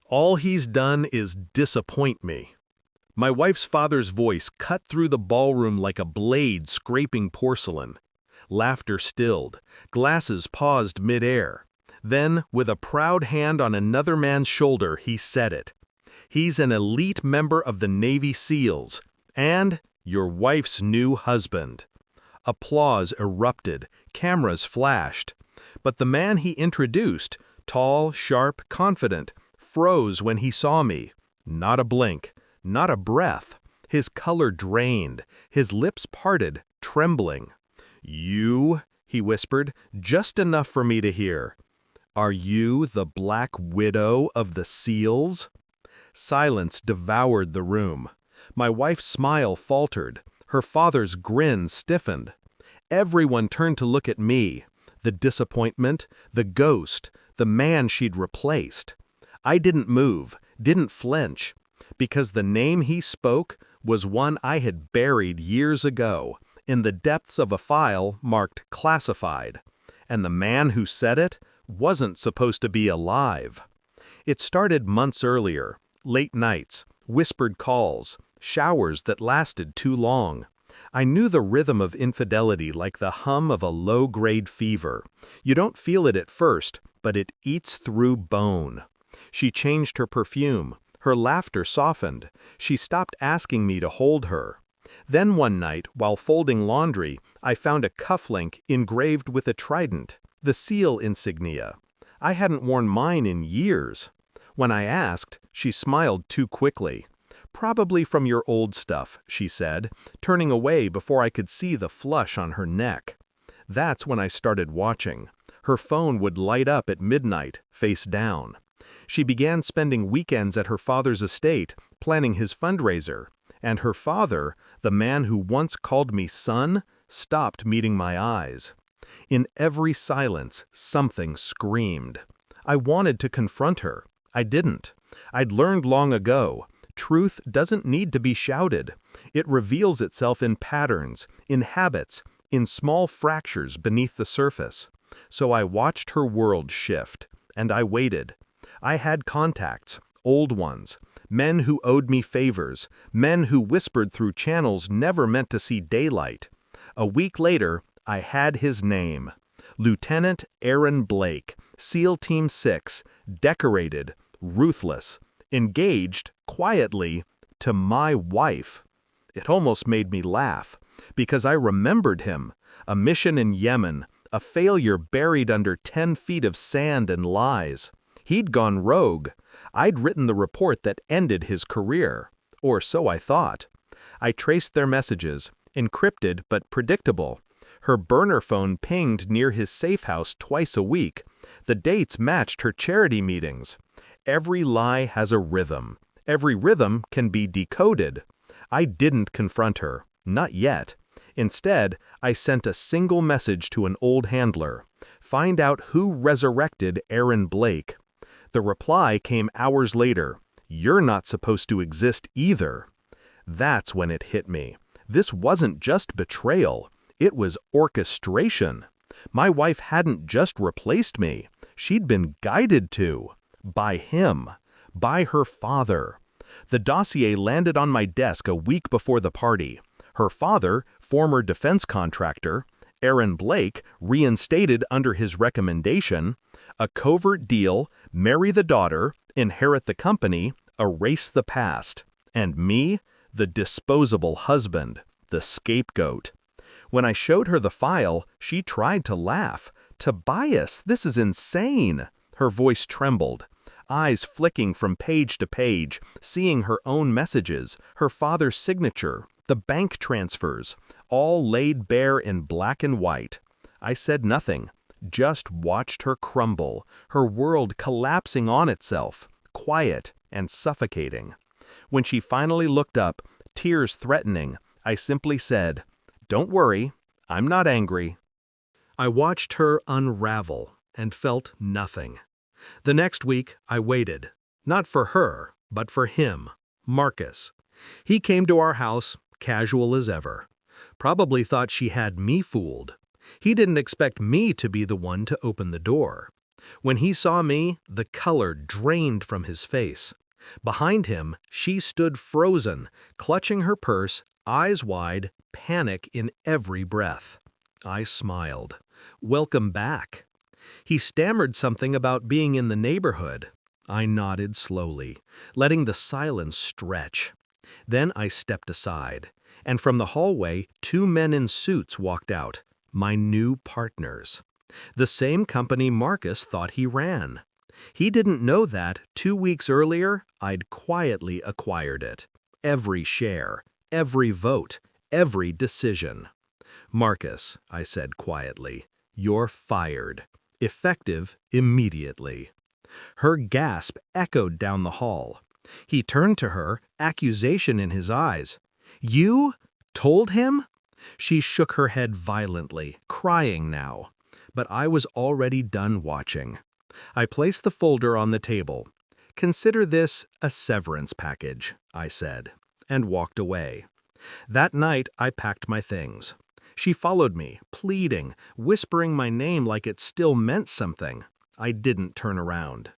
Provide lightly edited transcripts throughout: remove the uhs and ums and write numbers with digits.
All he's done is disappoint me. My wife's father's voice cut through the ballroom like a blade scraping porcelain. Laughter stilled, glasses paused midair. Then, with a proud hand on another man's shoulder, he said it. He's an elite member of the Navy SEALs, and your wife's new husband. Applause erupted, cameras flashed. But the man he introduced, tall, sharp, confident, froze when he saw me. Not a blink, not a breath. His color drained, his lips parted, trembling. "You," he whispered, just enough for me to hear. "Are you the Black Widow of the SEALs?" Silence devoured the room. My wife's smile faltered. Her father's grin stiffened. Everyone turned to look at me. The disappointment, the ghost, the man she'd replaced. I didn't move, didn't flinch, because the name he spoke was one I had buried years ago, in the depths of a file marked classified. And the man who said it wasn't supposed to be alive. It started months earlier, late nights, whispered calls, showers that lasted too long. I knew the rhythm of infidelity like the hum of a low-grade fever. You don't feel it at first, but it eats through bone. She changed her perfume. Her laughter softened. She stopped asking me to hold her. Then one night, while folding laundry, I found a cufflink engraved with a trident, the SEAL insignia. I hadn't worn mine in years. When I asked, she smiled too quickly. "Probably from your old stuff," she said, turning away before I could see the flush on her neck. That's when I started watching. Her phone would light up at midnight, face down. She began spending weekends at her father's estate, planning his fundraiser. And her father, the man who once called me son, stopped meeting my eyes. In every silence, something screamed. I wanted to confront her. I didn't. I'd learned long ago. Truth doesn't need to be shouted. It reveals itself in patterns, in habits, in small fractures beneath the surface. So I watched her world shift, and I waited. I had contacts, old ones, men who owed me favors, men who whispered through channels never meant to see daylight. A week later, I had his name. Lieutenant Aaron Blake, SEAL Team 6, decorated, ruthless, engaged, quietly, to my wife. It almost made me laugh, because I remembered him, a mission in Yemen, a failure buried under 10 feet of sand and lies. He'd gone rogue. I'd written the report that ended his career, or so I thought. I traced their messages, encrypted but predictable. Her burner phone pinged near his safe house twice a week. The dates matched her charity meetings. Every lie has a rhythm. Every rhythm can be decoded. I didn't confront her, not yet. Instead, I sent a single message to an old handler. Find out who resurrected Aaron Blake. The reply came hours later. You're not supposed to exist either. That's when it hit me. This wasn't just betrayal. It was orchestration. My wife hadn't just replaced me. She'd been guided to. By him. By her father. The dossier landed on my desk a week before the party. Her father, former defense contractor, Aaron Blake, reinstated under his recommendation, a covert deal, marry the daughter, inherit the company, erase the past. And me, the disposable husband, the scapegoat. When I showed her the file, she tried to laugh. "Tobias, this is insane." Her voice trembled, eyes flicking from page to page, seeing her own messages, her father's signature, the bank transfers, all laid bare in black and white. I said nothing, just watched her crumble, her world collapsing on itself, quiet and suffocating. When she finally looked up, tears threatening, I simply said, "Don't worry, I'm not angry." I watched her unravel and felt nothing. The next week, I waited. Not for her, but for him, Marcus. He came to our house, casual as ever. Probably thought she had me fooled. He didn't expect me to be the one to open the door. When he saw me, the color drained from his face. Behind him, she stood frozen, clutching her purse, eyes wide, panic in every breath. I smiled. "Welcome back." He stammered something about being in the neighborhood. I nodded slowly, letting the silence stretch. Then I stepped aside, and from the hallway, two men in suits walked out, my new partners. The same company Marcus thought he ran. He didn't know that 2 weeks earlier, I'd quietly acquired it. Every share, every vote, every decision. "Marcus," I said quietly, "you're fired. Effective immediately." Her gasp echoed down the hall. He turned to her, accusation in his eyes. "You told him?" She shook her head violently, crying now. But I was already done watching. I placed the folder on the table. "Consider this a severance package," I said, and walked away. That night, I packed my things. She followed me, pleading, whispering my name like it still meant something. I didn't turn around.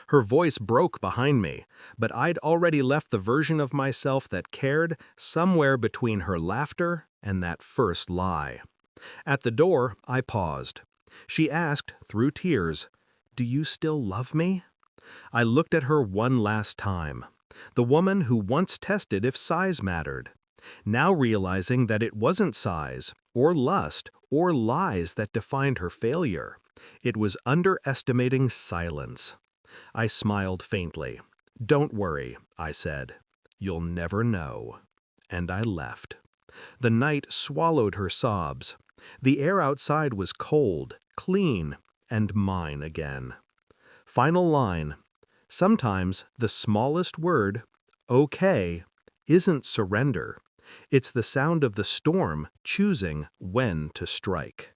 Her voice broke behind me, but I'd already left the version of myself that cared somewhere between her laughter and that first lie. At the door, I paused. She asked, through tears, "Do you still love me?" I looked at her one last time. The woman who once tested if size mattered. Now realizing that it wasn't size, or lust, or lies that defined her failure. It was underestimating silence. I smiled faintly. "Don't worry," I said. "You'll never know." And I left. The night swallowed her sobs. The air outside was cold, clean, and mine again. Final line. Sometimes the smallest word, "okay," isn't surrender. It's the sound of the storm choosing when to strike.